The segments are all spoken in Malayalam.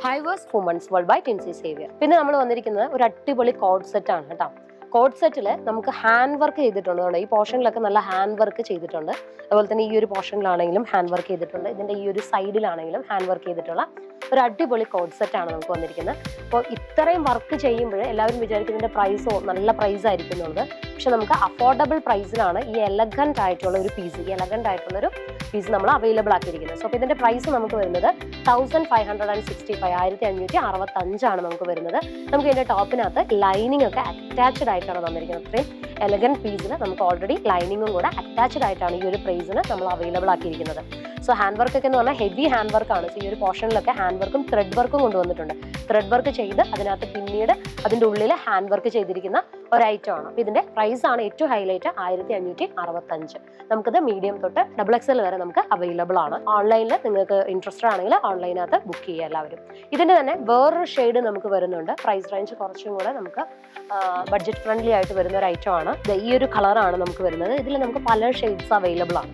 Highways women's world by Tincy Xavier. പിന്നെ നമ്മൾ വന്നിരിക്കുന്നത് ഒരു അടിപൊളി കോഡ് സെറ്റ് ആണ് കേട്ടോ. കോഡ് സെറ്റിൽ നമുക്ക് ഹാൻഡ് വർക്ക് ചെയ്തിട്ടുണ്ട്. ഈ പോർഷനിലൊക്കെ നല്ല ഹാൻഡ് വർക്ക് ചെയ്തിട്ടുണ്ട്. അതുപോലെ തന്നെ ഈ ഒരു പോർഷനിലാണെങ്കിലും ഹാൻഡ് വർക്ക് ചെയ്തിട്ടുണ്ട്. ഇതിന്റെ ഈ ഒരു സൈഡിലാണെങ്കിലും ഹാൻഡ് വർക്ക് ചെയ്തിട്ടുള്ള ഒരു അടിപൊളി കോഡ് സെറ്റ് ആണ് നമുക്ക് വന്നിരിക്കുന്നത്. അപ്പോൾ ഇത്രയും വർക്ക് ചെയ്യുമ്പോൾ എല്ലാവരും വിചാരിക്കുന്നതിന്റെ പ്രൈസോ നല്ല പ്രൈസ് ആയിരിക്കും എന്നുള്ളത്. പക്ഷെ നമുക്ക് അഫോർഡബിൾ പ്രൈസിലാണ് ഈ എലഗന്റ് ആയിട്ടുള്ള ഒരു പീസ് നമ്മൾ അവൈലബിൾ ആക്കിയിരിക്കുന്നത്. സോ അപ്പോൾ ഇതിന്റെ പ്രൈസ് നമുക്ക് വരുന്നത് 1565 നമുക്ക് വരുന്നത്. നമുക്ക് ഇതിന്റെ ടോപ്പിനകത്ത് ലൈനിങ് ഒക്കെ അറ്റാച്ച്ഡ് ആയിട്ടാണ് വന്നിരിക്കുന്നത്. അത്രയും എലഗന്റ് പീസിന് നമുക്ക് ഓൾറെഡി ലൈനിങ്ങും കൂടെ അറ്റാച്ച്ഡ് ആയിട്ടാണ് ഈ ഒരു പ്രൈസിന് നമ്മൾ അവൈലബിൾ ആക്കിയിരിക്കുന്നത്. സോ ഹാൻഡ് വർക്ക് ഒക്കെ എന്ന് പറഞ്ഞാൽ ഹെവി ഹാൻഡ് വർക്ക് ആണ്. സോ ഈ ഒരു പോർഷനിലൊക്കെ ഹാൻഡ് വർക്കും ത്രെഡ് വർക്കും കൊണ്ടുവന്നിട്ടുണ്ട്. ത്രെഡ് വർക്ക് ചെയ്ത് അതിനകത്ത് പിന്നീട് അതിന്റെ ഉള്ളിൽ ഹാൻഡ് വർക്ക് ചെയ്തിരിക്കുന്ന ഒരു ഐറ്റം ആണ്. അപ്പോൾ ഇതിന്റെ പ്രൈസ് ആണ് ഏറ്റവും ഹൈലൈറ്റ് 1565. നമുക്കിത് മീഡിയം തൊട്ട് XXL വരെ നമുക്ക് അവൈലബിൾ ആണ്. ഓൺലൈനിൽ നിങ്ങൾക്ക് ഇൻട്രസ്റ്റഡ് ആണെങ്കിൽ ഓൺലൈനകത്ത് ബുക്ക് ചെയ്യുക എല്ലാവരും. ഇതിന്റെ തന്നെ വേറൊരു ഷെയ്ഡ് നമുക്ക് വരുന്നുണ്ട്. പ്രൈസ് റേഞ്ച് കുറച്ചും കൂടെ നമുക്ക് ബഡ്ജറ്റ് ഫ്രണ്ട്ലി ആയിട്ട് വരുന്ന ഒരു ഐറ്റം ആണ്. ഈ ഒരു കളറാണ് നമുക്ക് വരുന്നത്. ഇതിൽ നമുക്ക് പല ഷെയ്ഡ്സ് അവൈലബിൾ ആണ്.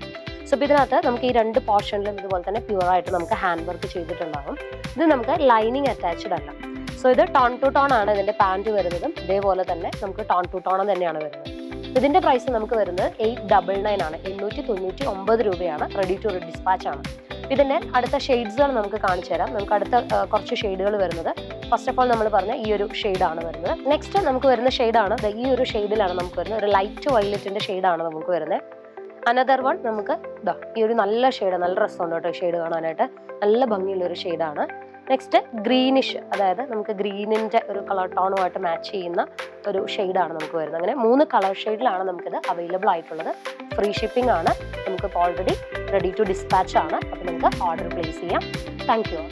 സോ ഇതിനകത്ത് നമുക്ക് ഈ രണ്ട് പോർഷനിലും ഇതുപോലെ തന്നെ പ്യുവർ ആയിട്ട് നമുക്ക് ഹാൻഡ് വർക്ക് ചെയ്തിട്ടുണ്ടാകും. ഇത് നമുക്ക് ലൈനിങ് അറ്റാച്ച്ഡ് അല്ല. സോ ഇത് ടോൺ ടു ടോൺ ആണ് ഇതിന്റെ പാൻറ് വരുന്നതും. ഇതേപോലെ തന്നെ നമുക്ക് ടോൺ ടു ടോൺ തന്നെയാണ് വരുന്നത്. ഇതിന്റെ പ്രൈസ് നമുക്ക് വരുന്നത് 899 ആണ്. 899 രൂപയാണ്. റെഡി ടു ഡിസ്പാച്ച് ആണ്. ഇതിന്റെ അടുത്ത ഷെയ്ഡ്സുകൾ നമുക്ക് കാണിച്ചു തരാം. നമുക്ക് അടുത്ത കുറച്ച് ഷെയ്ഡുകൾ വരുന്നത് ഫസ്റ്റ് ഓഫ് ഓൾ നമ്മൾ പറഞ്ഞ ഈ ഒരു ഷെയ്ഡാണ് വരുന്നത്. നെക്സ്റ്റ് നമുക്ക് വരുന്ന ഷെയ്ഡാണ് ഈ ഒരു ഷെയ്ഡിലാണ് നമുക്ക് വരുന്നത്. ഒരു ലൈറ്റ് വയലറ്റിന്റെ ഷെയ്ഡാണ് നമുക്ക് വരുന്നത്. അനദർ വൺ നമുക്ക് ഈ ഒരു നല്ല ഷെയ്ഡ്, നല്ല രസമുണ്ട് കേട്ടോ ഷെയ്ഡ് കാണാനായിട്ട്. നല്ല ഭംഗിയുള്ള ഒരു ഷെയ്ഡാണ്. നെക്സ്റ്റ് ഗ്രീനിഷ്, അതായത് നമുക്ക് ഗ്രീനിന്റെ ഒരു കളർ ടോണുമായിട്ട് മാച്ച് ചെയ്യുന്ന ഒരു ഷെയ്ഡാണ് നമുക്ക് വരുന്നത്. അങ്ങനെ 3 കളർ ഷെയ്ഡിലാണ് നമുക്കിത് അവൈലബിൾ ആയിട്ടുള്ളത്. ഫ്രീ ഷിപ്പിംഗ് ആണ്. നമുക്കിപ്പോൾ ഓൾറെഡി റെഡി ടു ഡിസ്പാച്ച് ആണ്. അപ്പോൾ നിങ്ങൾക്ക് ഓർഡർ പ്ലേസ് ചെയ്യാം. Thank you.